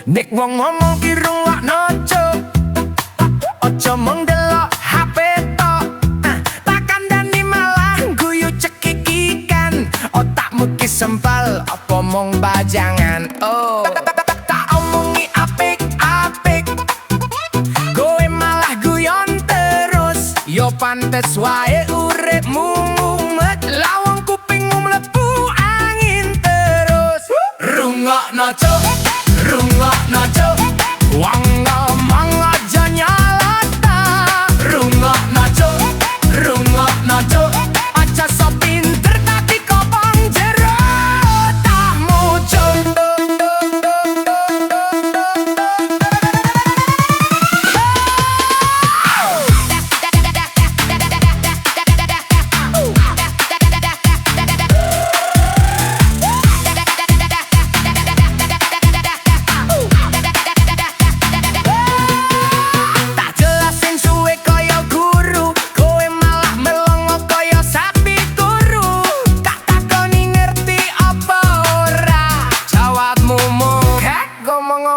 Nek wong ngomong ki rungokno cuk, ojo mung delok HP tok. Tak kandhani malah guyu cekikikan, otakmu ki sempal apa mung bajangan. Oh, tak omongi apik-apik, kowe malah guyon terus. Yo pantes wae uripmu mumet, lawang kupingmu mlebu angin terus. Rungokno cuk, rungokno cuk, wong ngomong aja nyalata. Rungokno cuk, rungokno cuk, aja sok pinter tapi kopong jero tamu cuk.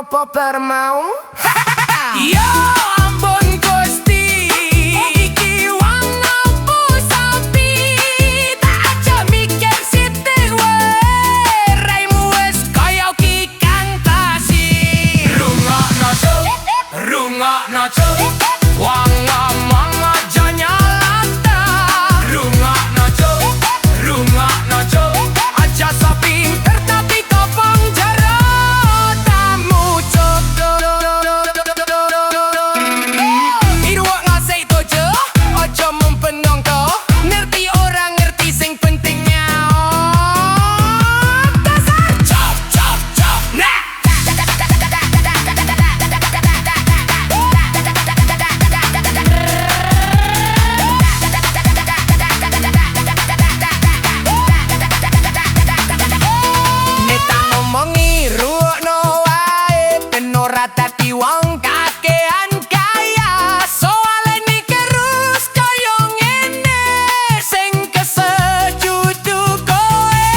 Apa bermau? Ya ampun Gusti, iki wong opo sapi, tak aja mikir sithik wae, raimu wis kaya kikang tasi. Rungokno cuk, rungokno cuk, wong ngomong aja nyalata. Rungokno cuk, rungokno cuk, aja sok pinter tapi kopong jero. Dadi wong kakean kaya, soale nikerus kaya ngene, sing kesejudu kowe.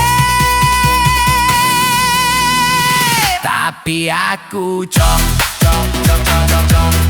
Tapi aku cok, cok, cok, cok, cok, cok.